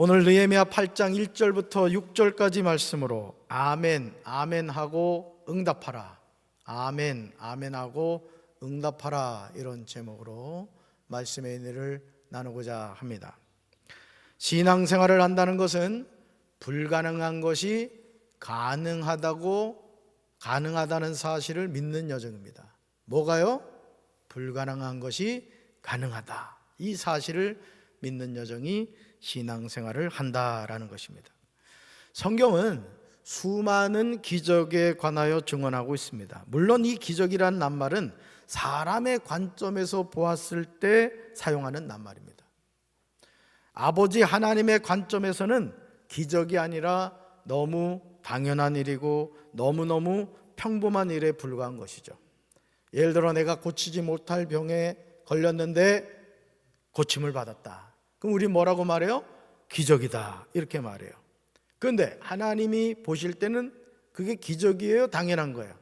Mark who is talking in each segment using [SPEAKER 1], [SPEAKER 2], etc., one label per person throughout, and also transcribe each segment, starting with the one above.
[SPEAKER 1] 오늘 느헤미야 8장 1절부터 6절까지 말씀으로 아멘, 아멘 하고 응답하라, 아멘, 아멘 하고 응답하라, 이런 제목으로 말씀의 은혜를 나누고자 합니다. 신앙생활을 한다는 것은 불가능한 것이 가능하다는 사실을 믿는 여정입니다. 뭐가요? 불가능한 것이 가능하다, 이 사실을 믿는 여정이 신앙생활을 한다라는 것입니다. 성경은 수많은 기적에 관하여 증언하고 있습니다. 물론 이 기적이라는 낱말은 사람의 관점에서 보았을 때 사용하는 낱말입니다. 아버지 하나님의 관점에서는 기적이 아니라 너무 당연한 일이고 너무너무 평범한 일에 불과한 것이죠. 예를 들어 내가 고치지 못할 병에 걸렸는데 고침을 받았다. 그럼 우리 뭐라고 말해요? 기적이다, 이렇게 말해요. 그런데 하나님이 보실 때는 그게 기적이에요? 당연한 거예요?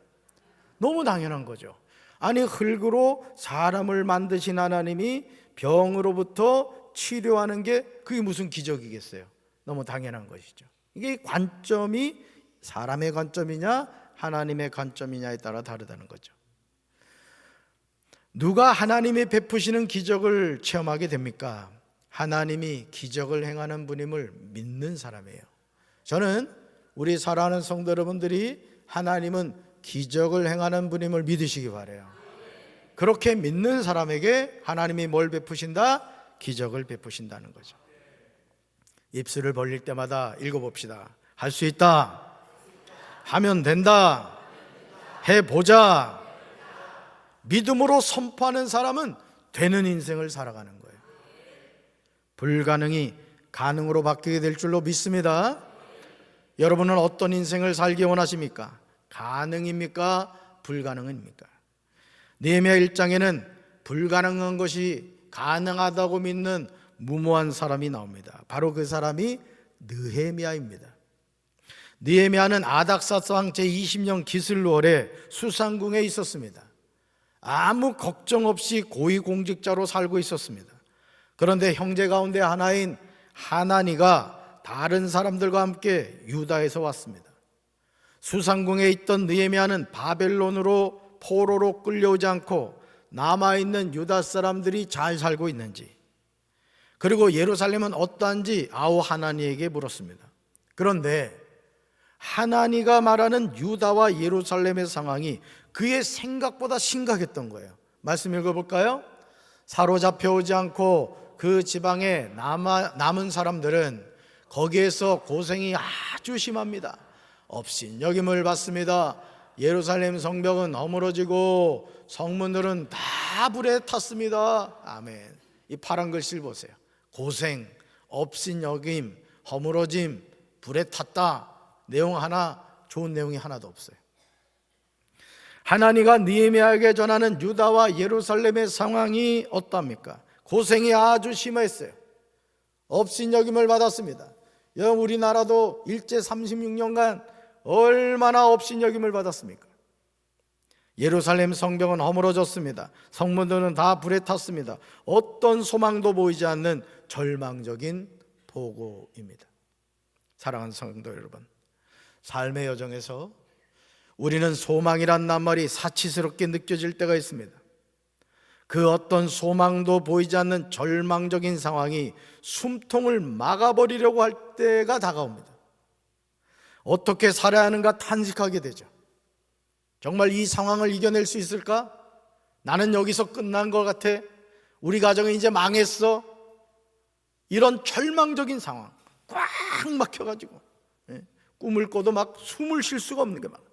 [SPEAKER 1] 너무 당연한 거죠. 아니, 흙으로 사람을 만드신 하나님이 병으로부터 치료하는 게 그게 무슨 기적이겠어요? 너무 당연한 것이죠. 이게 관점이 사람의 관점이냐 하나님의 관점이냐에 따라 다르다는 거죠. 누가 하나님이 베푸시는 기적을 체험하게 됩니까? 하나님이 기적을 행하는 분임을 믿는 사람이에요. 저는 우리 사랑하는 성도 여러분들이 하나님은 기적을 행하는 분임을 믿으시기 바라요. 그렇게 믿는 사람에게 하나님이 뭘 베푸신다? 기적을 베푸신다는 거죠. 입술을 벌릴 때마다 읽어봅시다. 할 수 있다, 하면 된다, 해보자. 믿음으로 선포하는 사람은 되는 인생을 살아가는 거예요. 불가능이 가능으로 바뀌게 될 줄로 믿습니다. 여러분은 어떤 인생을 살기 원하십니까? 가능입니까? 불가능입니까? 느헤미야 1장에는 불가능한 것이 가능하다고 믿는 무모한 사람이 나옵니다. 바로 그 사람이 느헤미야입니다. 느헤미야는 아닥사스왕 제20년 기슬월에 수상궁에 있었습니다. 아무 걱정 없이 고위공직자로 살고 있었습니다. 그런데 형제 가운데 하나인 하나니가 다른 사람들과 함께 유다에서 왔습니다. 수상궁에 있던 느헤미야는 바벨론으로 포로로 끌려오지 않고 남아있는 유다 사람들이 잘 살고 있는지, 그리고 예루살렘은 어떠한지 아우 하나니에게 물었습니다. 그런데 하나니가 말하는 유다와 예루살렘의 상황이 그의 생각보다 심각했던 거예요. 말씀 읽어볼까요? 사로잡혀 오지 않고 그 지방에 남은 사람들은 거기에서 고생이 아주 심합니다. 업신여김을 받습니다. 예루살렘 성벽은 허물어지고 성문들은 다 불에 탔습니다. 아멘. 이 파란 글씨를 보세요. 고생, 업신여김, 허물어짐, 불에 탔다. 내용 하나, 좋은 내용이 하나도 없어요. 하나니가 느헤미야에게 전하는 유다와 예루살렘의 상황이 어떠합니까? 고생이 아주 심했어요. 업신여김을 받았습니다. 여러분, 우리나라도 일제 36년간 얼마나 업신여김을 받았습니까? 예루살렘 성벽은 허물어졌습니다. 성문들은 다 불에 탔습니다. 어떤 소망도 보이지 않는 절망적인 보고입니다. 사랑하는 성도 여러분, 삶의 여정에서 우리는 소망이란 낱말이 사치스럽게 느껴질 때가 있습니다. 그 어떤 소망도 보이지 않는 절망적인 상황이 숨통을 막아버리려고 할 때가 다가옵니다. 어떻게 살아야 하는가 탄식하게 되죠. 정말 이 상황을 이겨낼 수 있을까? 나는 여기서 끝난 것 같아. 우리 가정은 이제 망했어. 이런 절망적인 상황, 꽉 막혀가지고 꿈을 꿔도 막 숨을 쉴 수가 없는 게 많아요.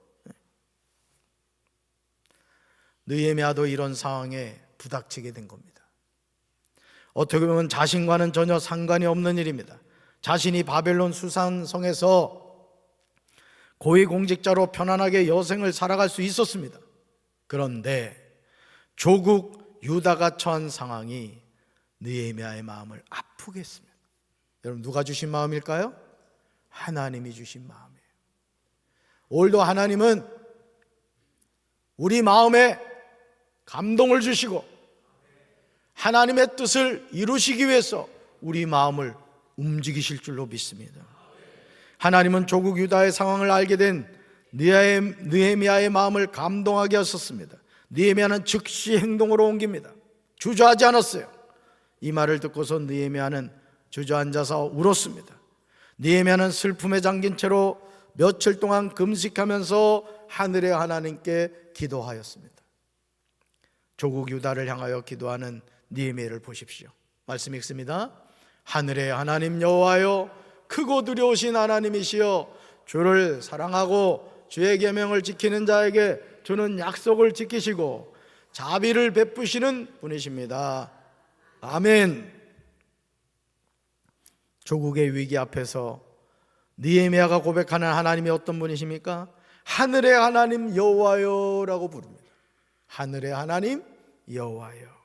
[SPEAKER 1] 느헤미야도 이런 상황에 부닥치게 된 겁니다. 어떻게 보면 자신과는 전혀 상관이 없는 일입니다. 자신이 바벨론 수산성에서 고위공직자로 편안하게 여생을 살아갈 수 있었습니다. 그런데 조국 유다가 처한 상황이 느헤미야의 마음을 아프게 했습니다. 여러분, 누가 주신 마음일까요? 하나님이 주신 마음이에요. 오늘도 하나님은 우리 마음에 감동을 주시고 하나님의 뜻을 이루시기 위해서 우리 마음을 움직이실 줄로 믿습니다. 하나님은 조국 유다의 상황을 알게 된 느헤미야의 마음을 감동하게 하셨습니다. 느헤미야는 즉시 행동으로 옮깁니다. 주저하지 않았어요. 이 말을 듣고서 느헤미야는 주저앉아서 울었습니다. 느헤미야는 슬픔에 잠긴 채로 며칠 동안 금식하면서 하늘의 하나님께 기도하였습니다. 조국 유다를 향하여 기도하는 느헤미야를 보십시오. 말씀 읽습니다. 하늘의 하나님 여호와여, 크고 두려우신 하나님이시여, 주를 사랑하고 주의 계명을 지키는 자에게 주는 약속을 지키시고 자비를 베푸시는 분이십니다. 아멘. 조국의 위기 앞에서 느헤미야가 고백하는 하나님이 어떤 분이십니까? 하늘의 하나님 여호와여라고 부릅니다. 하늘의 하나님 여호와여,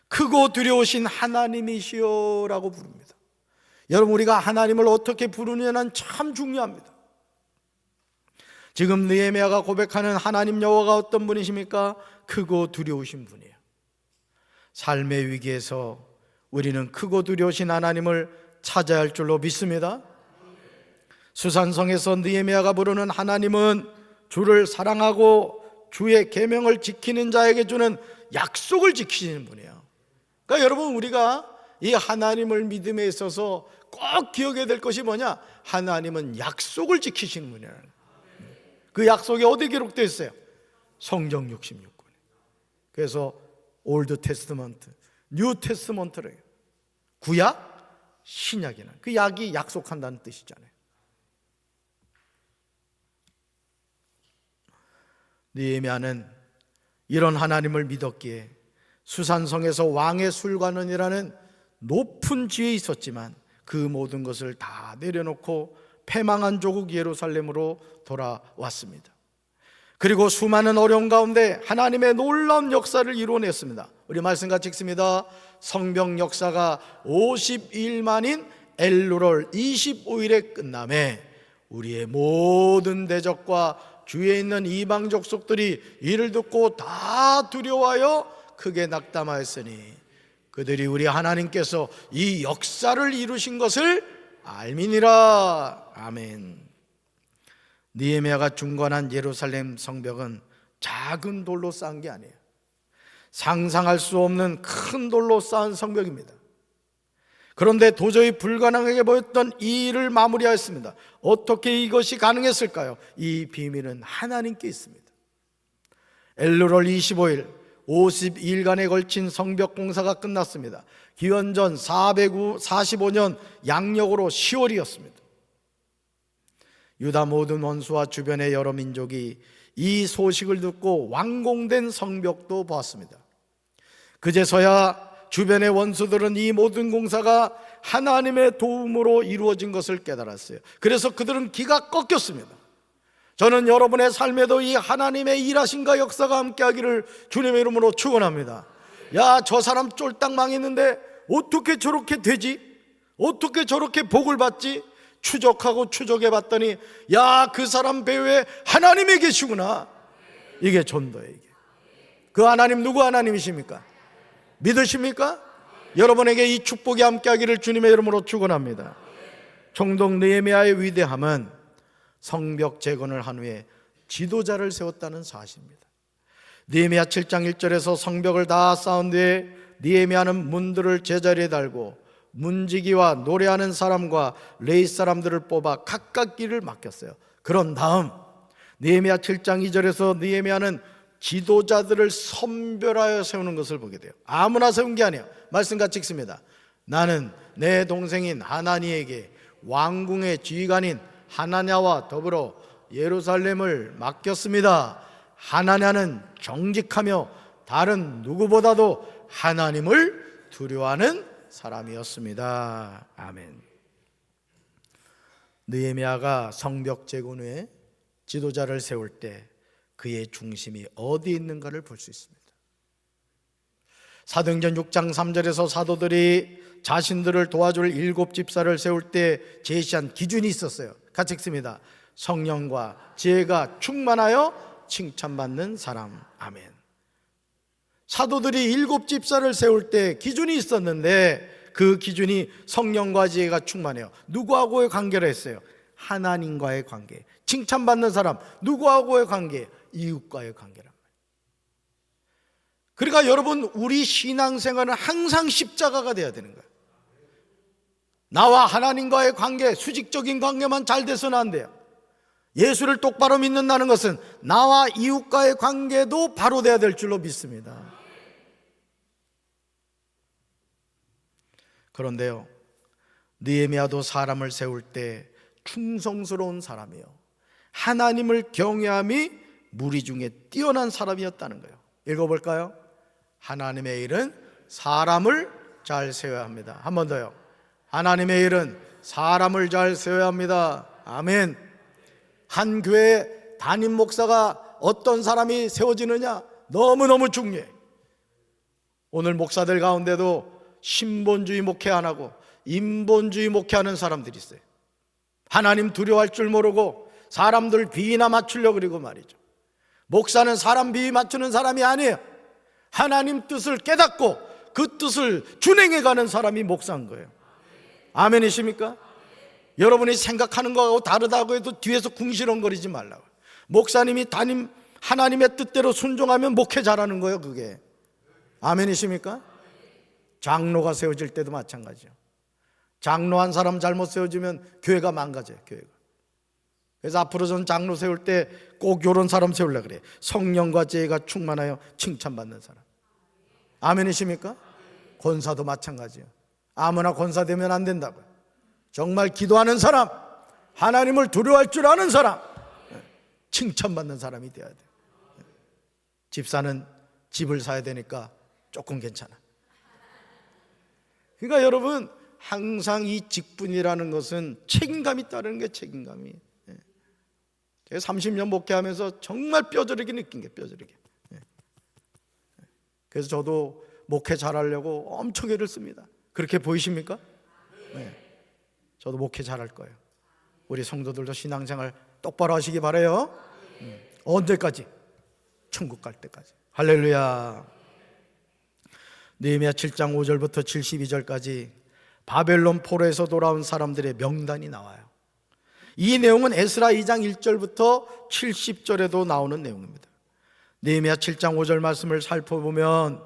[SPEAKER 1] 크고 두려우신 하나님이시여라고 부릅니다. 여러분, 우리가 하나님을 어떻게 부르느냐는 참 중요합니다. 지금 느헤미야가 고백하는 하나님 여호와가 어떤 분이십니까? 크고 두려우신 분이에요. 삶의 위기에서 우리는 크고 두려우신 하나님을 찾아야 할 줄로 믿습니다. 수산성에서 느헤미야가 부르는 하나님은 주를 사랑하고 주의 계명을 지키는 자에게 주는 약속을 지키시는 분이에요. 그러니까 여러분, 우리가 이 하나님을 믿음에 있어서 꼭 기억해야 될 것이 뭐냐? 하나님은 약속을 지키시는 분이에요. 그 약속이 어디 기록되어 있어요? 성경 66권에. 그래서 올드 테스트먼트, 뉴 테스트먼트래요. 구약, 신약이나 그 약이 약속한다는 뜻이잖아요. 느헤미야는 이런 하나님을 믿었기에 수산성에서 왕의 술관원이라는 높은 지위에 있었지만 그 모든 것을 다 내려놓고 패망한 조국 예루살렘으로 돌아왔습니다. 그리고 수많은 어려움 가운데 하나님의 놀라운 역사를 이루어냈습니다. 우리 말씀 같이 읽습니다. 성경 역사가 50일 만인 엘루롤 25일에 끝남에 우리의 모든 대적과 주위에 있는 이방 족속들이 이를 듣고 다 두려워하여 크게 낙담하였으니 그들이 우리 하나님께서 이 역사를 이루신 것을 알미니라. 아멘. 느헤미야가 중건한 예루살렘 성벽은 작은 돌로 쌓은 게 아니에요. 상상할 수 없는 큰 돌로 쌓은 성벽입니다. 그런데 도저히 불가능하게 보였던 이 일을 마무리하였습니다. 어떻게 이것이 가능했을까요? 이 비밀은 하나님께 있습니다. 엘루롤 25일 52일간에 걸친 성벽 공사가 끝났습니다. 기원전 445년 양력으로 10월이었습니다. 유다 모든 원수와 주변의 여러 민족이 이 소식을 듣고 완공된 성벽도 보았습니다. 그제서야 주변의 원수들은 이 모든 공사가 하나님의 도움으로 이루어진 것을 깨달았어요. 그래서 그들은 기가 꺾였습니다. 저는 여러분의 삶에도 이 하나님의 일하심과 역사가 함께하기를 주님의 이름으로 축원합니다. 야, 저 사람 쫄딱 망했는데 어떻게 저렇게 되지? 어떻게 저렇게 복을 받지? 추적하고 추적해 봤더니 야, 그 사람 배후에 하나님이 계시구나. 이게 전도예요. 이게. 그 하나님 누구 하나님이십니까? 믿으십니까? 여러분에게 이 축복이 함께하기를 주님의 이름으로 축원합니다. 총독 느헤미야의 위대함은 성벽 재건을 한 후에 지도자를 세웠다는 사실입니다. 느헤미야 7장 1절에서 성벽을 다 쌓은 뒤에 느헤미야는 문들을 제자리에 달고 문지기와 노래하는 사람과 레위 사람들을 뽑아 각각 길을 맡겼어요. 그런 다음 느헤미야 7장 2절에서 느헤미야는 지도자들을 선별하여 세우는 것을 보게 돼요. 아무나 세운 게 아니에요. 말씀 같이 읽습니다. 나는 내 동생인 하나니에게 왕궁의 지휘관인 하나냐와 더불어 예루살렘을 맡겼습니다. 하나냐는 정직하며 다른 누구보다도 하나님을 두려워하는 사람이었습니다. 아멘. 느헤미야가 성벽 재건 후에 지도자를 세울 때 그의 중심이 어디 있는가를 볼 수 있습니다. 사도행전 6장 3절에서 사도들이 자신들을 도와줄 7 집사를 세울 때 제시한 기준이 있었어요. 같이 읽습니다. 성령과 지혜가 충만하여 칭찬받는 사람. 아멘. 사도들이 7 집사를 세울 때 기준이 있었는데 그 기준이 성령과 지혜가 충만해요. 누구하고의 관계를 했어요? 하나님과의 관계. 칭찬받는 사람 누구하고의 관계? 이웃과의 관계란 말이에요. 그러니까 여러분, 우리 신앙생활은 항상 십자가가 돼야 되는 거예요. 나와 하나님과의 관계, 수직적인 관계만 잘 돼서는 안 돼요. 예수를 똑바로 믿는다는 것은 나와 이웃과의 관계도 바로 돼야 될 줄로 믿습니다. 그런데요, 느헤미야도 사람을 세울 때 충성스러운 사람이요, 하나님을 경외함이 무리 중에 뛰어난 사람이었다는 거예요. 읽어볼까요? 하나님의 일은 사람을 잘 세워야 합니다. 한 번 더요. 하나님의 일은 사람을 잘 세워야 합니다. 아멘. 한 교회 담임 목사가 어떤 사람이 세워지느냐 너무너무 중요해. 오늘 목사들 가운데도 신본주의 목회 안 하고 인본주의 목회하는 사람들이 있어요. 하나님 두려워할 줄 모르고 사람들 비위나 맞추려고 그러고 말이죠. 목사는 사람 비위 맞추는 사람이 아니에요. 하나님 뜻을 깨닫고 그 뜻을 준행해가는 사람이 목사인 거예요. 아멘이십니까? 여러분이 생각하는 거하고 다르다고 해도 뒤에서 궁시렁거리지 말라고. 목사님이 하나님의 뜻대로 순종하면 목회 잘하는 거예요, 그게. 아멘이십니까? 장로가 세워질 때도 마찬가지예요. 장로 한 사람 잘못 세워지면 교회가 망가져요, 교회가. 그래서 앞으로 전 장로 세울 때 꼭 이런 사람 세우려고 그래요. 성령과 지혜가 충만하여 칭찬받는 사람. 아멘이십니까? 권사도 마찬가지예요. 아무나 권사 되면 안 된다고요. 정말 기도하는 사람, 하나님을 두려워할 줄 아는 사람, 칭찬받는 사람이 되어야 돼요. 집사는 집을 사야 되니까 조금 괜찮아. 그러니까 여러분, 항상 이 직분이라는 것은 책임감이 따르는 게 책임감이. 제가 30년 목회하면서 정말 뼈저리게 느낀 게 뼈저리게. 그래서 저도 목회 잘하려고 엄청 애를 씁니다. 그렇게 보이십니까? 네. 저도 목회 잘할 거예요. 우리 성도들도 신앙생활 똑바로 하시기 바라요. 언제까지? 천국 갈 때까지. 할렐루야. 느헤미야 7장 5절부터 72절까지 바벨론 포로에서 돌아온 사람들의 명단이 나와요. 이 내용은 에스라 2장 1절부터 70절에도 나오는 내용입니다. 느헤미야 7장 5절 말씀을 살펴보면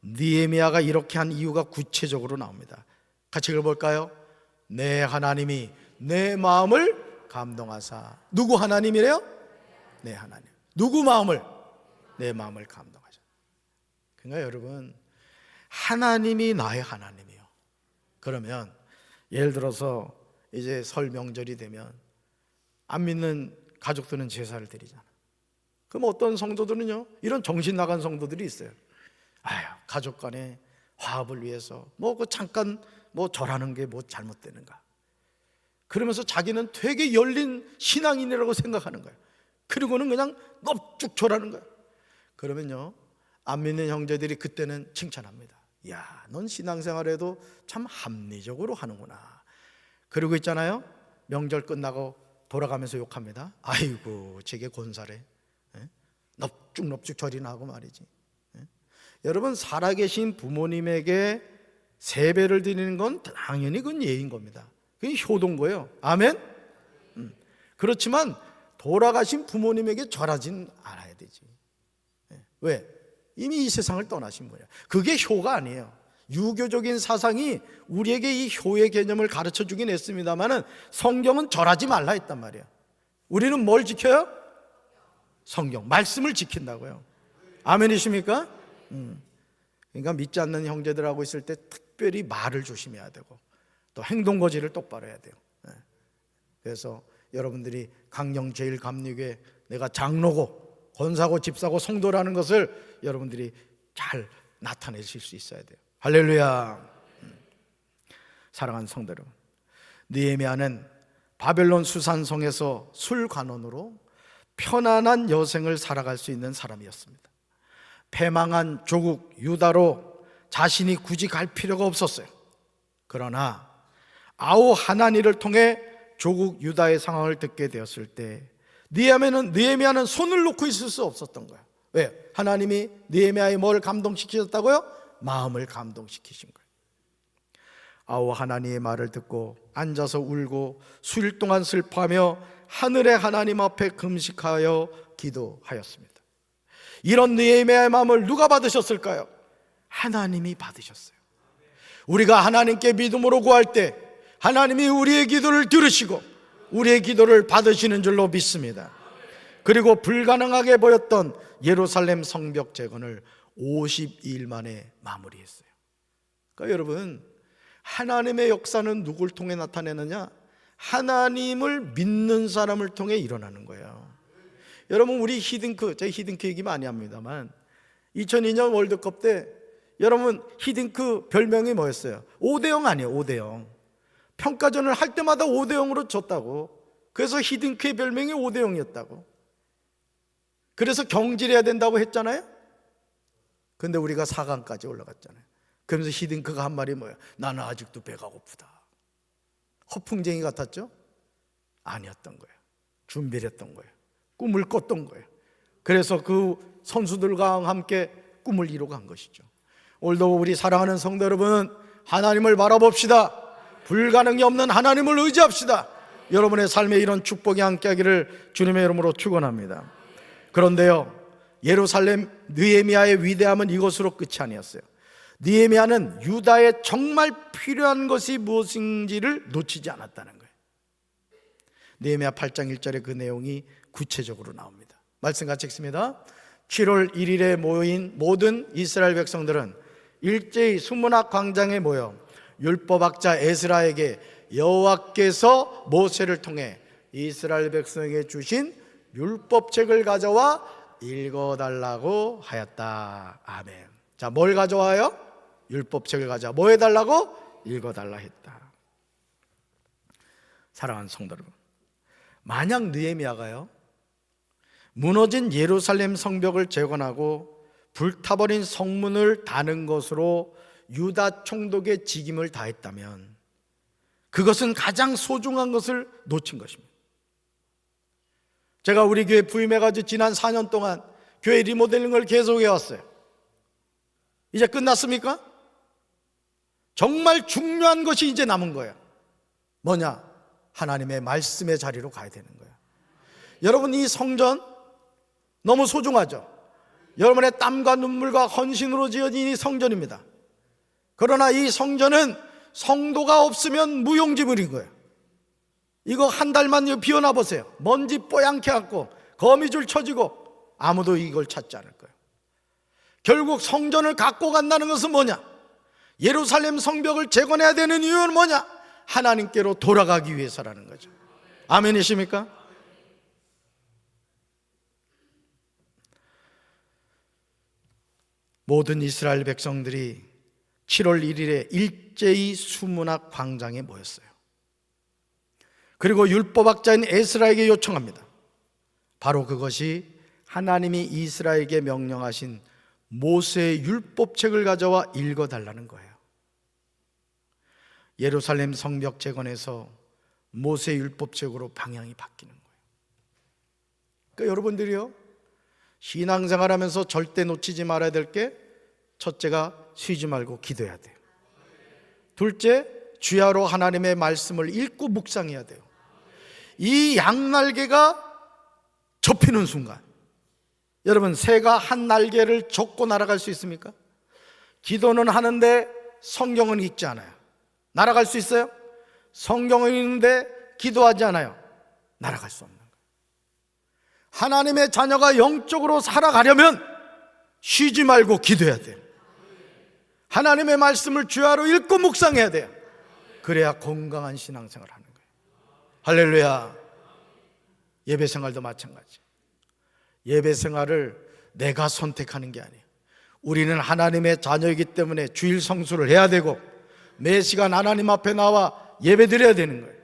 [SPEAKER 1] 느헤미야가 이렇게 한 이유가 구체적으로 나옵니다. 같이 읽어볼까요? 내 하나님이 내 마음을 감동하사. 누구 하나님이래요? 내 하나님. 누구 마음을? 내 마음을 감동하사. 그러니까 여러분, 하나님이 나의 하나님이요. 그러면 예를 들어서 이제 설 명절이 되면 안 믿는 가족들은 제사를 드리잖아. 그럼 어떤 성도들은요, 이런 정신 나간 성도들이 있어요. 아유, 가족 간의 화합을 위해서 잠깐 절하는 게 잘못되는가, 그러면서 자기는 되게 열린 신앙인이라고 생각하는 거예요. 그리고는 그냥 넙죽 절하는 거예요. 그러면요, 안 믿는 형제들이 그때는 칭찬합니다. 야, 넌 신앙생활에도 참 합리적으로 하는구나. 그러고 있잖아요, 명절 끝나고 돌아가면서 욕합니다. 아이고, 저게 권사래. 넙죽 절이나 하고 말이지. 여러분, 살아계신 부모님에게 세배를 드리는 건 당연히 그건 예인 겁니다. 그게 효도인 거예요. 아멘? 그렇지만 돌아가신 부모님에게 절하진 않아야 되지. 왜? 이미 이 세상을 떠나신 거예요. 그게 효가 아니에요. 유교적인 사상이 우리에게 이 효의 개념을 가르쳐 주긴 했습니다만은 성경은 절하지 말라 했단 말이에요. 우리는 뭘 지켜요? 성경, 말씀을 지킨다고요. 아멘이십니까? 그러니까 믿지 않는 형제들하고 있을 때 특별히 말을 조심해야 되고 또 행동거지를 똑바로 해야 돼요. 그래서 여러분들이 강령제일감리교회 내가 장로고 권사고 집사고 성도라는 것을 여러분들이 잘 나타내실 수 있어야 돼요. 할렐루야. 사랑하는 성도 여러분, 느헤미야는 바벨론 수산성에서 술관원으로 편안한 여생을 살아갈 수 있는 사람이었습니다. 패망한 조국 유다로 자신이 굳이 갈 필요가 없었어요. 그러나 아우 하나니를 통해 조국 유다의 상황을 듣게 되었을 때 느헤미야는 손을 놓고 있을 수 없었던 거예요. 왜? 하나님이 느헤미야의 뭘 감동시키셨다고요? 마음을 감동시키신 거예요. 아우 하나님의 말을 듣고 앉아서 울고 수일 동안 슬퍼하며 하늘의 하나님 앞에 금식하여 기도하였습니다. 이런 느헤미야의 마음을 누가 받으셨을까요? 하나님이 받으셨어요. 우리가 하나님께 믿음으로 구할 때 하나님이 우리의 기도를 들으시고 우리의 기도를 받으시는 줄로 믿습니다. 그리고 불가능하게 보였던 예루살렘 성벽 재건을 50일 만에 마무리했어요. 그러니까 여러분, 하나님의 역사는 누굴 통해 나타내느냐? 하나님을 믿는 사람을 통해 일어나는 거예요. 여러분, 우리 히딩크, 제가 히딩크 얘기 많이 합니다만 2002년 월드컵 때 여러분 히딩크 별명이 뭐였어요? 5대0 아니에요. 5대0. 평가전을 할 때마다 5대0으로 졌다고. 그래서 히딩크의 별명이 5대0이었다고. 그래서 경질해야 된다고 했잖아요. 근데 우리가 4강까지 올라갔잖아요. 그러면서 히딩크가 한 말이 뭐예요? 나는 아직도 배가 고프다. 허풍쟁이 같았죠? 아니었던 거예요. 준비를 했던 거예요. 꿈을 꿨던 거예요. 그래서 그 선수들과 함께 꿈을 이루어간 것이죠. 오늘도 우리 사랑하는 성도 여러분, 하나님을 바라봅시다. 불가능이 없는 하나님을 의지합시다. 여러분의 삶에 이런 축복이 함께하기를 주님의 이름으로 축원합니다. 그런데요, 예루살렘 느헤미야의 위대함은 이것으로 끝이 아니었어요. 느헤미야는 유다에 정말 필요한 것이 무엇인지를 놓치지 않았다는 거예요. 느헤미야 8장 1절에 그 내용이 구체적으로 나옵니다. 말씀 같이 읽습니다. 7월 1일에 모인 모든 이스라엘 백성들은 일제히 수문학 광장에 모여 율법학자 에스라에게 여호와께서 모세를 통해 이스라엘 백성에게 주신 율법책을 가져와 읽어달라고 하였다. 아멘. 자, 뭘 가져와요? 율법책을 가져와 뭐 해달라고? 읽어달라 했다. 사랑하는 성도 여러분, 만약 느헤미야가요 무너진 예루살렘 성벽을 재건하고 불타버린 성문을 다는 것으로 유다 총독의 직임을 다했다면 그것은 가장 소중한 것을 놓친 것입니다. 제가 우리 교회 부임해가지고 지난 4년 동안 교회 리모델링을 계속해 왔어요. 이제 끝났습니까? 정말 중요한 것이 이제 남은 거예요. 뭐냐? 하나님의 말씀의 자리로 가야 되는 거예요. 여러분, 이 성전 너무 소중하죠? 여러분의 땀과 눈물과 헌신으로 지어진 이 성전입니다. 그러나 이 성전은 성도가 없으면 무용지물인 거예요. 이거 한 달만 비워놔 보세요. 먼지 뽀얗게 갖고 거미줄 쳐지고 아무도 이걸 찾지 않을 거예요. 결국 성전을 갖고 간다는 것은 뭐냐? 예루살렘 성벽을 재건해야 되는 이유는 뭐냐? 하나님께로 돌아가기 위해서라는 거죠. 아멘이십니까? 모든 이스라엘 백성들이 7월 1일에 일제히 수문학 광장에 모였어요. 그리고 율법학자인 에스라에게 요청합니다. 바로 그것이 하나님이 이스라엘에게 명령하신 모세의 율법책을 가져와 읽어달라는 거예요. 예루살렘 성벽 재건에서 모세의 율법책으로 방향이 바뀌는 거예요. 그러니까 여러분들이요, 신앙생활하면서 절대 놓치지 말아야 될 게, 첫째가 쉬지 말고 기도해야 돼요. 둘째, 주야로 하나님의 말씀을 읽고 묵상해야 돼요. 이 양날개가 접히는 순간, 여러분, 새가 한 날개를 접고 날아갈 수 있습니까? 기도는 하는데 성경은 읽지 않아요. 날아갈 수 있어요? 성경은 읽는데 기도하지 않아요. 날아갈 수 없는 거예요. 하나님의 자녀가 영적으로 살아가려면 쉬지 말고 기도해야 돼요. 하나님의 말씀을 주야로 읽고 묵상해야 돼요. 그래야 건강한 신앙생활을 하는 거예요. 할렐루야. 예배생활도 마찬가지. 예배생활을 내가 선택하는 게 아니에요. 우리는 하나님의 자녀이기 때문에 주일 성수를 해야 되고 매 시간 하나님 앞에 나와 예배드려야 되는 거예요.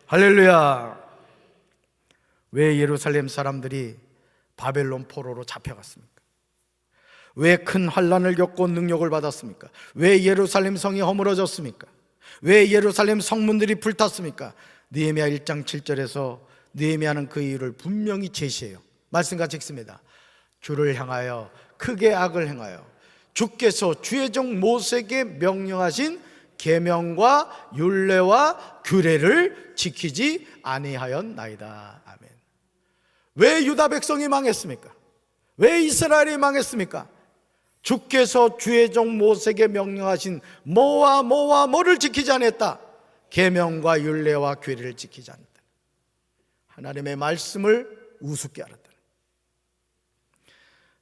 [SPEAKER 1] 할렐루야. 왜 예루살렘 사람들이 바벨론 포로로 잡혀갔습니까? 왜 큰 환난을 겪고 능력을 받았습니까? 왜 예루살렘 성이 허물어졌습니까? 왜 예루살렘 성문들이 불탔습니까? 느헤미야 1장 7절에서 느헤미야는 그 이유를 분명히 제시해요. 말씀같이 읽습니다. 주를 향하여 크게 악을 행하여 주께서 주의 종 모세에게 명령하신 계명과 율례와 규례를 지키지 아니하였나이다. 아멘. 왜 유다 백성이 망했습니까? 왜 이스라엘이 망했습니까? 주께서 주의 종 모세에게 명령하신 뭐를 지키지 않았다? 계명과 율례와 규례를 지키지 않았다. 하나님의 말씀을 우습게 알았다.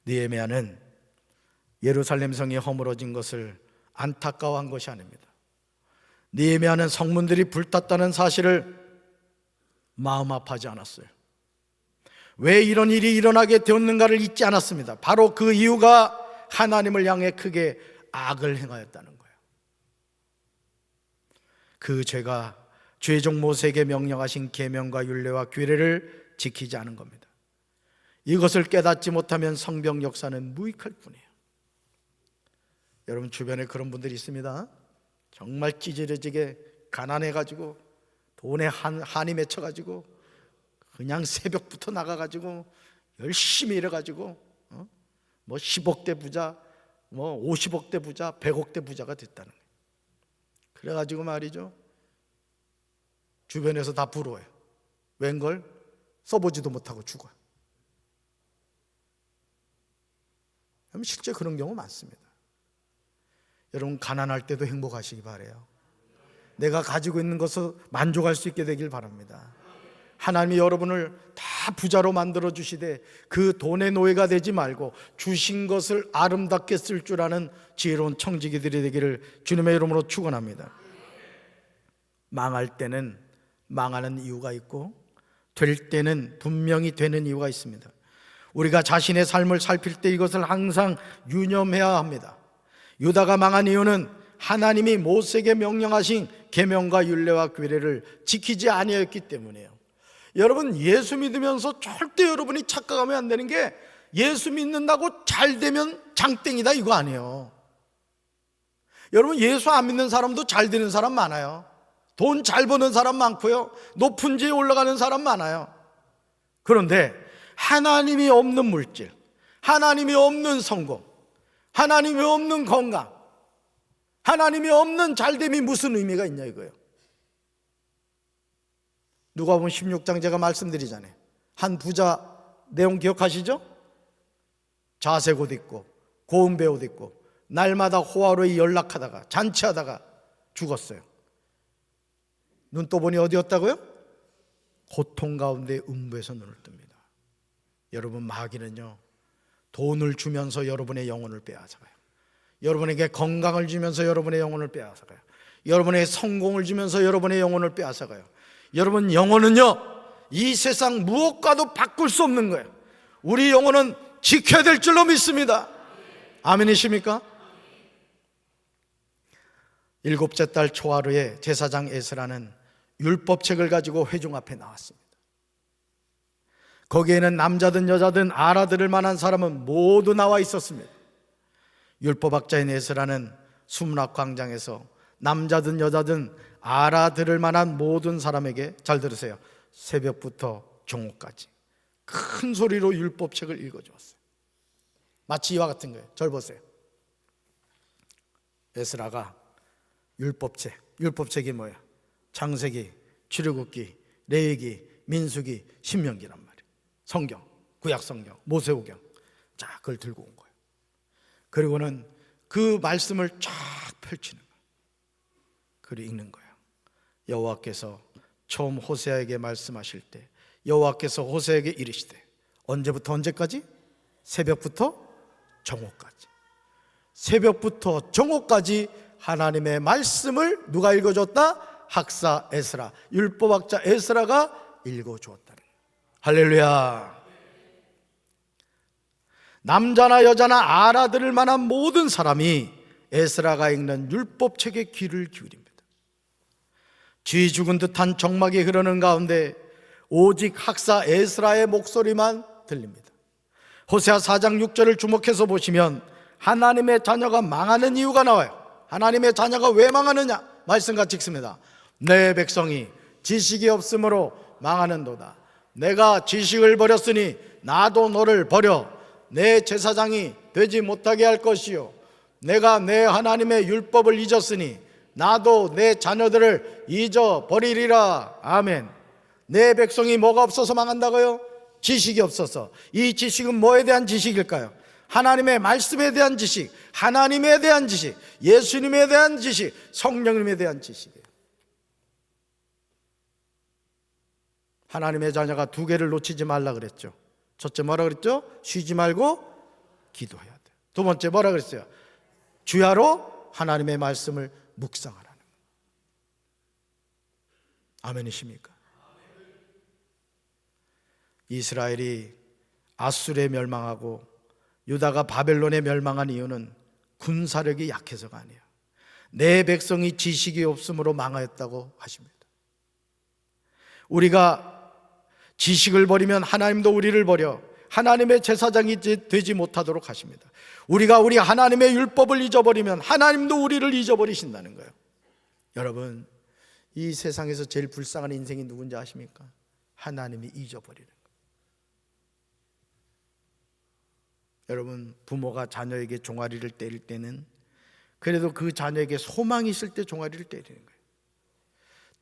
[SPEAKER 1] 느헤미야는 예루살렘 성이 허물어진 것을 안타까워한 것이 아닙니다. 느헤미야는 성문들이 불탔다는 사실을 마음 아파하지 않았어요. 왜 이런 일이 일어나게 되었는가를 잊지 않았습니다. 바로 그 이유가 하나님을 향해 크게 악을 행하였다는 거예요. 그 죄가 주의 종 모세에게 명령하신 계명과 율례와 규례를 지키지 않은 겁니다. 이것을 깨닫지 못하면 성경 역사는 무익할 뿐이에요. 여러분 주변에 그런 분들이 있습니다. 정말 찌질해지게 가난해가지고 돈에 한이 맺혀가지고 그냥 새벽부터 나가가지고 열심히 일해가지고 뭐 10억대 부자, 뭐 50억대 부자, 100억대 부자가 됐다는 거예요. 그래가지고 말이죠, 주변에서 다 부러워요. 웬걸? 써보지도 못하고 죽어요. 실제 그런 경우 많습니다. 여러분 가난할 때도 행복하시기 바라요. 내가 가지고 있는 것을 만족할 수 있게 되길 바랍니다. 하나님이 여러분을 다 부자로 만들어 주시되 그 돈의 노예가 되지 말고 주신 것을 아름답게 쓸 줄 아는 지혜로운 청지기들이 되기를 주님의 이름으로 축원합니다. 망할 때는 망하는 이유가 있고 될 때는 분명히 되는 이유가 있습니다. 우리가 자신의 삶을 살필 때 이것을 항상 유념해야 합니다. 유다가 망한 이유는 하나님이 모세에게 명령하신 계명과 율례와 규례를 지키지 아니하였기 때문이에요. 여러분 예수 믿으면서 절대 여러분이 착각하면 안 되는 게 예수 믿는다고 잘 되면 장땡이다 이거 아니에요. 여러분 예수 안 믿는 사람도 잘 되는 사람 많아요. 돈 잘 버는 사람 많고요, 높은 지에 올라가는 사람 많아요. 그런데 하나님이 없는 물질, 하나님이 없는 성공, 하나님이 없는 건강, 하나님이 없는 잘됨이 무슨 의미가 있냐 이거예요. 누가복음 16장 제가 말씀드리잖아요. 한 부자 내용 기억하시죠? 자색 옷 입고 고운 옷 입고 날마다 호화로이 연락하다가 잔치하다가 죽었어요. 눈 떠보니 어디였다고요? 고통 가운데 음부에서 눈을 뜹니다. 여러분 마귀는요, 돈을 주면서 여러분의 영혼을 빼앗아가요. 여러분에게 건강을 주면서 여러분의 영혼을 빼앗아가요. 여러분의 성공을 주면서 여러분의 영혼을 빼앗아가요. 여러분 영혼은요, 이 세상 무엇과도 바꿀 수 없는 거예요. 우리 영혼은 지켜야 될 줄로 믿습니다. 아멘이십니까? 일곱째 달 초하루에 제사장 에스라는 율법책을 가지고 회중 앞에 나왔습니다. 거기에는 남자든 여자든 알아들을 만한 사람은 모두 나와 있었습니다. 율법학자인 에스라는 수문학 광장에서 남자든 여자든 알아들을 만한 모든 사람에게, 잘 들으세요, 새벽부터 정오까지 큰 소리로 율법책을 읽어주었어요. 마치 이와 같은 거예요. 절 보세요. 에스라가 율법책이 뭐예요? 창세기, 출애굽기, 레위기, 민수기, 신명기란 말이에요. 성경, 구약성경, 모세오경. 자, 그걸 들고 온 거예요. 그리고는 그 말씀을 쫙 펼치는 거예요. 그걸 읽는 거예요. 여호와께서 처음 호세아에게 말씀하실 때 여호와께서 호세아에게 이르시되, 언제부터 언제까지? 새벽부터 정오까지. 새벽부터 정오까지 하나님의 말씀을 누가 읽어줬다? 학사 에스라, 율법학자 에스라가 읽어주었다. 할렐루야. 남자나 여자나 알아들을 만한 모든 사람이 에스라가 읽는 율법책에 귀를 기울입니다. 쥐 죽은 듯한 정막이 흐르는 가운데 오직 학사 에스라의 목소리만 들립니다. 호세아 4장 6절을 주목해서 보시면 하나님의 자녀가 망하는 이유가 나와요. 하나님의 자녀가 왜 망하느냐? 말씀같이 읽습니다. 내 백성이 지식이 없으므로 망하는도다. 내가 지식을 버렸으니 나도 너를 버려 내 제사장이 되지 못하게 할 것이요, 내가 내 하나님의 율법을 잊었으니 나도 내 자녀들을 잊어버리리라. 아멘. 내 백성이 뭐가 없어서 망한다고요? 지식이 없어서. 이 지식은 뭐에 대한 지식일까요? 하나님의 말씀에 대한 지식, 하나님에 대한 지식, 예수님에 대한 지식, 성령님에 대한 지식이에요. 하나님의 자녀가 두 개를 놓치지 말라 그랬죠. 첫째 뭐라 그랬죠? 쉬지 말고 기도해야 돼. 두 번째 뭐라 그랬어요? 주야로 하나님의 말씀을 묵상하라는 거예요. 아멘이십니까? 이스라엘이 아수르에 멸망하고 유다가 바벨론에 멸망한 이유는 군사력이 약해서가 아니에요. 내 백성이 지식이 없으므로 망하였다고 하십니다. 우리가 지식을 버리면 하나님도 우리를 버려 하나님의 제사장이 되지 못하도록 하십니다. 우리가 우리 하나님의 율법을 잊어버리면 하나님도 우리를 잊어버리신다는 거예요. 여러분, 이 세상에서 제일 불쌍한 인생이 누군지 아십니까? 하나님이 잊어버리는 거예요. 여러분, 부모가 자녀에게 종아리를 때릴 때는 그래도 그 자녀에게 소망이 있을 때 종아리를 때리는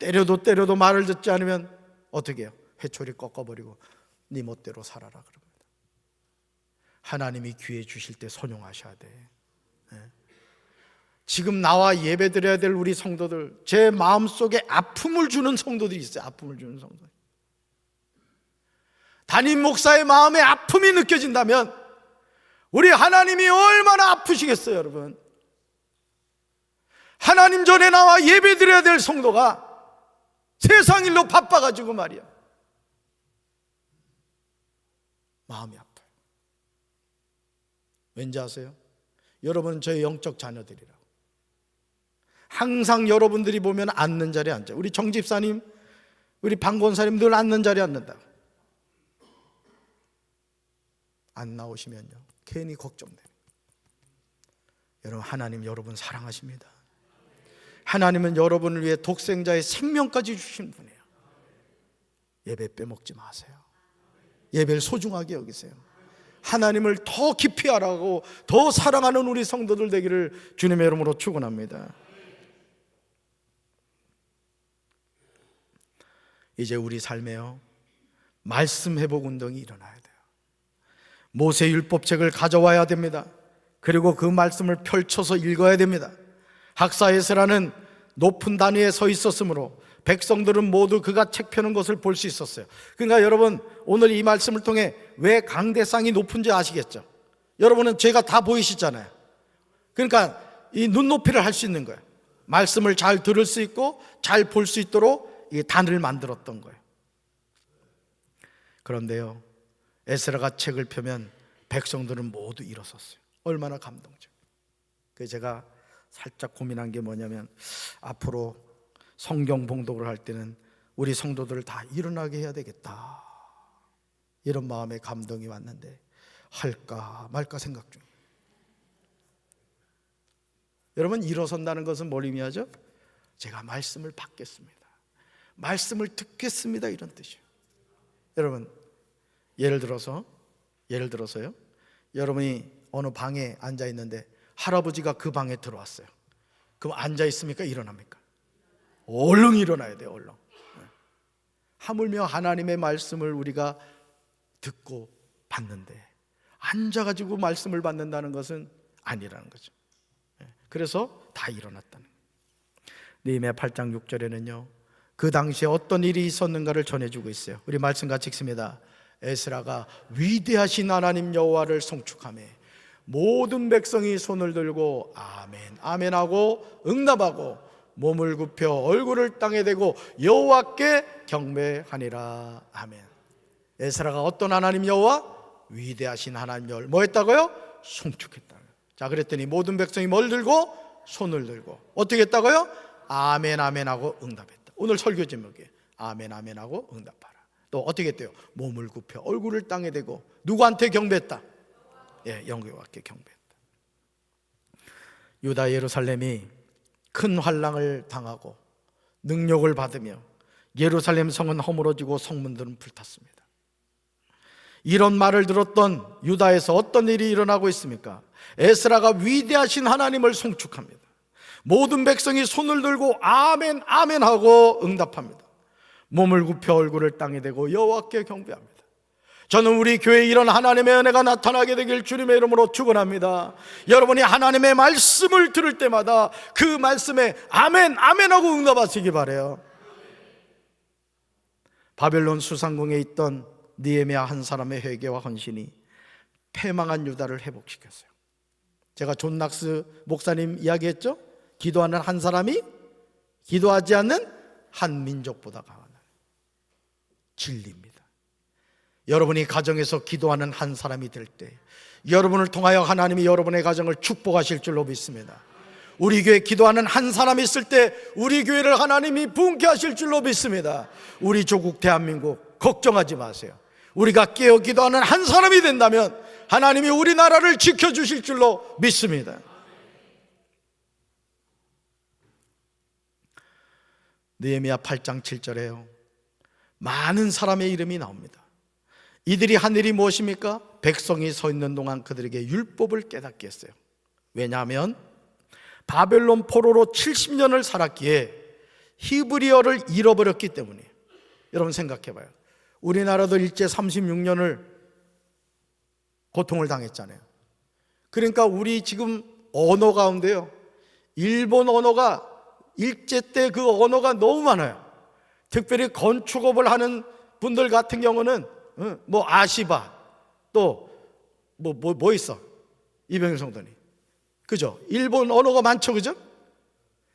[SPEAKER 1] 거예요. 때려도 말을 듣지 않으면 어떻게 해요? 회초리 꺾어버리고 네 멋대로 살아라 그럽니다. 하나님이 기회 주실 때 선용하셔야 돼. 지금 나와 예배 드려야 될 우리 성도들, 제 마음속에 아픔을 주는 성도들이 있어요. 아픔을 주는 성도들. 담임 목사의 마음에 아픔이 느껴진다면 우리 하나님이 얼마나 아프시겠어요, 여러분. 하나님 전에 나와 예배 드려야 될 성도가 세상 일로 바빠가지고 말이야, 마음이 아파요. 왠지 아세요? 여러분은 저의 영적 자녀들이라고. 항상 여러분들이 보면 앉는 자리에 앉아요. 우리 정집사님, 우리 방권사님 늘 앉는 자리에 앉는다고. 안 나오시면요 괜히 걱정돼요. 여러분, 하나님 여러분 사랑하십니다. 하나님은 여러분을 위해 독생자의 생명까지 주신 분이에요. 예배 빼먹지 마세요. 예배를 소중하게 여기세요. 하나님을 더 깊이 알아가고 더 사랑하는 우리 성도들 되기를 주님의 이름으로 축원합니다. 이제 우리 삶에요 말씀 회복 운동이 일어나야 돼요. 모세 율법책을 가져와야 됩니다. 그리고 그 말씀을 펼쳐서 읽어야 됩니다. 학사에스라는 높은 단위에 서 있었으므로 백성들은 모두 그가 책 펴는 것을 볼 수 있었어요. 그러니까 여러분, 오늘 이 말씀을 통해 왜 강대상이 높은지 아시겠죠? 여러분은 제가 다 보이시잖아요. 그러니까 이 눈높이를 할 수 있는 거예요. 말씀을 잘 들을 수 있고 잘 볼 수 있도록 이 단을 만들었던 거예요. 그런데요, 에스라가 책을 펴면 백성들은 모두 일어섰어요. 얼마나 감동적. 그래서 제가 살짝 고민한 게 뭐냐면, 앞으로 성경 봉독을 할 때는 우리 성도들을 다 일어나게 해야 되겠다, 이런 마음의 감동이 왔는데 할까 말까 생각 중이에요. 여러분, 일어선다는 것은 뭘 의미하죠? 제가 말씀을 받겠습니다, 말씀을 듣겠습니다, 이런 뜻이에요. 여러분, 예를 들어서요, 여러분이 어느 방에 앉아 있는데 할아버지가 그 방에 들어왔어요. 그럼 앉아 있습니까? 일어납니까? 얼른 일어나야 돼요. 얼른. 하물며 하나님의 말씀을 우리가 듣고 받는데 앉아가지고 말씀을 받는다는 것은 아니라는 거죠. 그래서 다 일어났다는 거예요. 느헤미야 8장 6절에는요 그 당시에 어떤 일이 있었는가를 전해주고 있어요. 우리 말씀 같이 읽습니다. 에스라가 위대하신 하나님 여호와를 송축하며 모든 백성이 손을 들고 아멘 아멘 하고 응답하고 몸을 굽혀 얼굴을 땅에 대고 여호와께 경배하니라. 아멘. 에스라가 어떤 하나님 여호와? 위대하신 하나님 여호와를 뭐 했다고요? 송축했다. 자, 그랬더니 모든 백성이 뭘 들고? 손을 들고 어떻게 했다고요? 아멘 아멘 하고 응답했다. 오늘 설교 제목이에요. 아멘 아멘 하고 응답하라. 또 어떻게 했대요? 몸을 굽혀 얼굴을 땅에 대고 누구한테 경배했다? 예, 여호와께 경배했다. 유다 예루살렘이 큰 환난을 당하고 능력을 받으며 예루살렘 성은 허물어지고 성문들은 불탔습니다. 이런 말을 들었던 유다에서 어떤 일이 일어나고 있습니까? 에스라가 위대하신 하나님을 송축합니다. 모든 백성이 손을 들고 아멘 아멘 하고 응답합니다. 몸을 굽혀 얼굴을 땅에 대고 여호와께 경배합니다. 저는 우리 교회에 이런 하나님의 은혜가 나타나게 되길 주님의 이름으로 축원합니다. 여러분이 하나님의 말씀을 들을 때마다 그 말씀에 아멘 아멘 하고 응답하시기 바라요. 바벨론 수상궁에 있던 느헤미야 한 사람의 회개와 헌신이 패망한 유다를 회복시켰어요. 제가 존 낙스 목사님 이야기했죠? 기도하는 한 사람이 기도하지 않는 한 민족보다 강하다. 진리입니다. 여러분이 가정에서 기도하는 한 사람이 될 때 여러분을 통하여 하나님이 여러분의 가정을 축복하실 줄로 믿습니다. 우리 교회 기도하는 한 사람이 있을 때 우리 교회를 하나님이 부흥케 하실 줄로 믿습니다. 우리 조국 대한민국 걱정하지 마세요. 우리가 깨어 기도하는 한 사람이 된다면 하나님이 우리나라를 지켜주실 줄로 믿습니다. 느헤미야 8장 7절에요 많은 사람의 이름이 나옵니다. 이들이 한 일이 무엇입니까? 백성이 서 있는 동안 그들에게 율법을 깨닫게 했어요. 왜냐하면 바벨론 포로로 70년을 살았기에 히브리어를 잃어버렸기 때문이에요. 여러분 생각해 봐요. 우리나라도 일제 36년을 고통을 당했잖아요. 그러니까 우리 지금 언어 가운데요, 일본 언어가 일제 때 그 언어가 너무 많아요. 특별히 건축업을 하는 분들 같은 경우는 뭐 아시바 또 뭐 있어 이병현 성도님, 그죠? 일본 언어가 많죠, 그죠?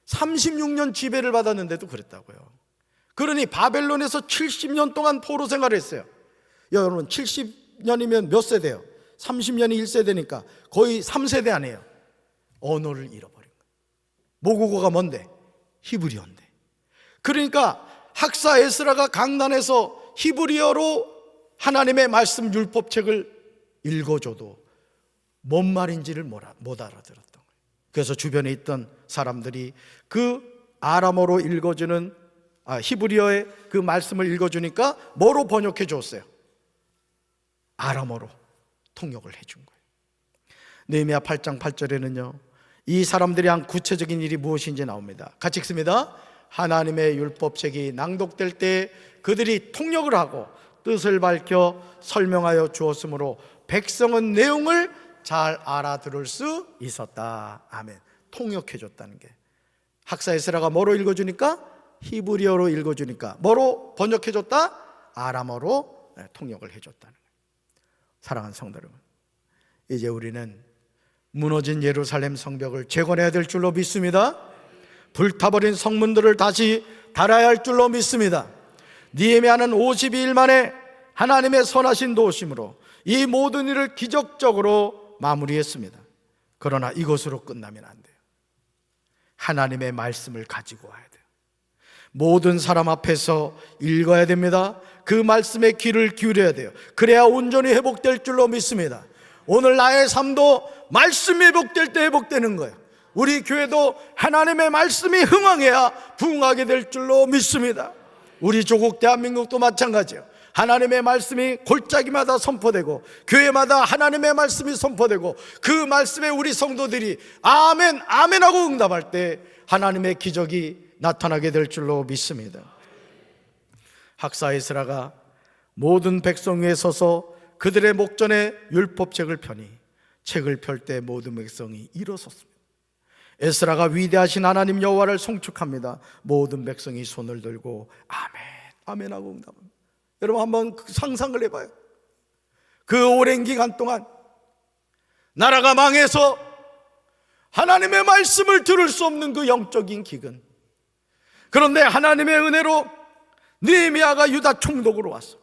[SPEAKER 1] 36년 지배를 받았는데도 그랬다고요. 그러니 바벨론에서 70년 동안 포로 생활을 했어요. 여러분 70년이면 몇 세대예요? 30년이 1세대니까 거의 3세대 아니에요. 언어를 잃어버린 거예요. 모국어가 뭔데? 히브리어인데. 그러니까 학사 에스라가 강단에서 히브리어로 하나님의 말씀 율법책을 읽어줘도 뭔 말인지를 못 알아들었던 거예요. 그래서 주변에 있던 사람들이 그 아람어로 읽어주는 히브리어의 그 말씀을 읽어주니까 뭐로 번역해 줬어요? 아람어로 통역을 해준 거예요. 느헤미야 8장 8절에는요 이 사람들이 한 구체적인 일이 무엇인지 나옵니다. 같이 읽습니다. 하나님의 율법책이 낭독될 때 그들이 통역을 하고 뜻을 밝혀 설명하여 주었으므로 백성은 내용을 잘 알아들을 수 있었다. 아멘. 통역해 줬다는 게, 학사 에스라가 뭐로 읽어주니까? 히브리어로 읽어주니까 뭐로 번역해 줬다? 아람어로 통역을 해줬다는 거예요. 사랑하는 성도 여러분, 이제 우리는 무너진 예루살렘 성벽을 재건해야 될 줄로 믿습니다. 불타버린 성문들을 다시 달아야 할 줄로 믿습니다. 느헤미야는 52일 만에 하나님의 선하신 도우심으로 이 모든 일을 기적적으로 마무리했습니다. 그러나 이것으로 끝나면 안 돼요. 하나님의 말씀을 가지고 와야 돼요. 모든 사람 앞에서 읽어야 됩니다. 그 말씀에 귀를 기울여야 돼요. 그래야 온전히 회복될 줄로 믿습니다. 오늘 나의 삶도 말씀이 회복될 때 회복되는 거예요. 우리 교회도 하나님의 말씀이 흥황해야 부흥하게 될 줄로 믿습니다. 우리 조국 대한민국도 마찬가지예요. 하나님의 말씀이 골짜기마다 선포되고 교회마다 하나님의 말씀이 선포되고 그 말씀에 우리 성도들이 아멘 아멘 하고 응답할 때 하나님의 기적이 나타나게 될 줄로 믿습니다. 학사 에스라가 모든 백성 위에 서서 그들의 목전에 율법책을 펴니 책을 펼 때 모든 백성이 일어섰습니다. 에스라가 위대하신 하나님 여호와를 송축합니다. 모든 백성이 손을 들고 아멘 아멘 하고 응답합니다. 여러분 한번 상상을 해봐요. 그 오랜 기간 동안 나라가 망해서 하나님의 말씀을 들을 수 없는 그 영적인 기근, 그런데 하나님의 은혜로 느헤미야가 유다 총독으로 와서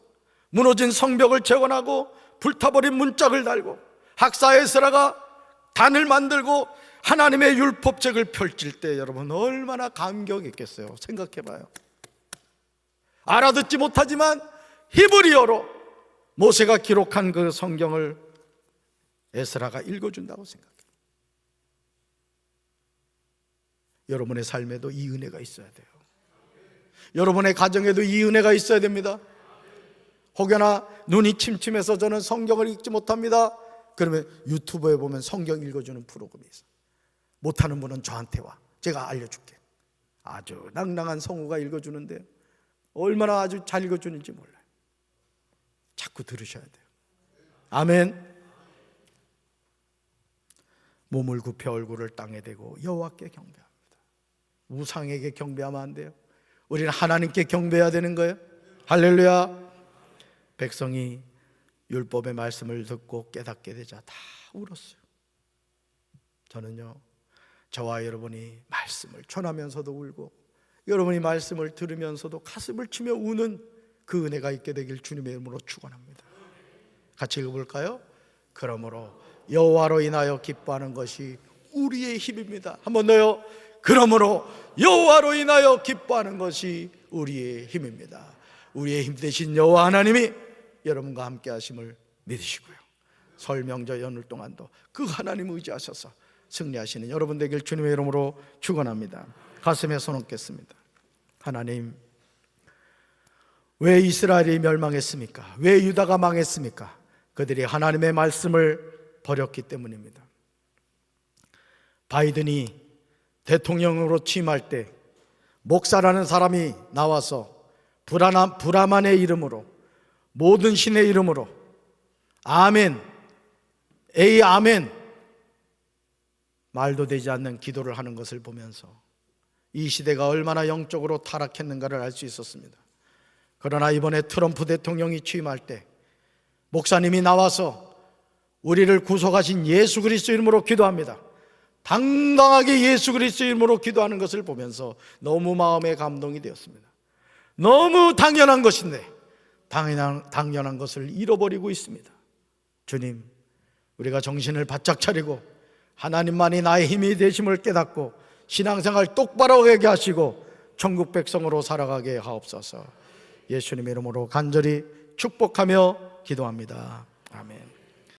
[SPEAKER 1] 무너진 성벽을 재건하고 불타버린 문짝을 달고 학사 에스라가 단을 만들고 하나님의 율법책을 펼칠 때 여러분 얼마나 감격이 있겠어요. 생각해봐요. 알아듣지 못하지만 히브리어로 모세가 기록한 그 성경을 에스라가 읽어준다고 생각해요. 여러분의 삶에도 이 은혜가 있어야 돼요. 여러분의 가정에도 이 은혜가 있어야 됩니다. 혹여나 눈이 침침해서 저는 성경을 읽지 못합니다. 그러면 유튜브에 보면 성경 읽어주는 프로그램이 있어요. 못하는 분은 저한테 와. 제가 알려줄게. 아주 낭낭한 성우가 읽어주는데요, 얼마나 아주 잘 읽어주는지 몰라요. 자꾸 들으셔야 돼요. 아멘. 몸을 굽혀 얼굴을 땅에 대고 여호와께 경배합니다. 우상에게 경배하면 안 돼요. 우리는 하나님께 경배해야 되는 거예요. 할렐루야. 백성이 율법의 말씀을 듣고 깨닫게 되자 다 울었어요. 저는요, 저와 여러분이 말씀을 전하면서도 울고 여러분이 말씀을 들으면서도 가슴을 치며 우는 그 은혜가 있게 되길 주님의 이름으로 축원합니다. 같이 읽어볼까요? 그러므로 여호와로 인하여 기뻐하는 것이 우리의 힘입니다. 한 번 더요. 그러므로 여호와로 인하여 기뻐하는 것이 우리의 힘입니다. 우리의 힘 되신 여호와 하나님이 여러분과 함께 하심을 믿으시고요, 설 명절 연휴 동안도 그 하나님 의지하셔서 승리하시는 여러분 되길 주님의 이름으로 축원합니다. 가슴에 손 얹겠습니다. 하나님, 왜 이스라엘이 멸망했습니까? 왜 유다가 망했습니까? 그들이 하나님의 말씀을 버렸기 때문입니다. 바이든이 대통령으로 취임할 때 목사라는 사람이 나와서 브라만의 이름으로, 모든 신의 이름으로 아멘, 에이 아멘, 말도 되지 않는 기도를 하는 것을 보면서 이 시대가 얼마나 영적으로 타락했는가를 알 수 있었습니다. 그러나 이번에 트럼프 대통령이 취임할 때 목사님이 나와서 우리를 구속하신 예수 그리스도 이름으로 기도합니다. 당당하게 예수 그리스도 이름으로 기도하는 것을 보면서 너무 마음에 감동이 되었습니다. 너무 당연한 것인데 당연한 것을 잃어버리고 있습니다. 주님, 우리가 정신을 바짝 차리고 하나님만이 나의 힘이 되심을 깨닫고 신앙생활 똑바로 하게 하시고 천국 백성으로 살아가게 하옵소서. 예수님의 이름으로 간절히 축복하며 기도합니다. 아멘.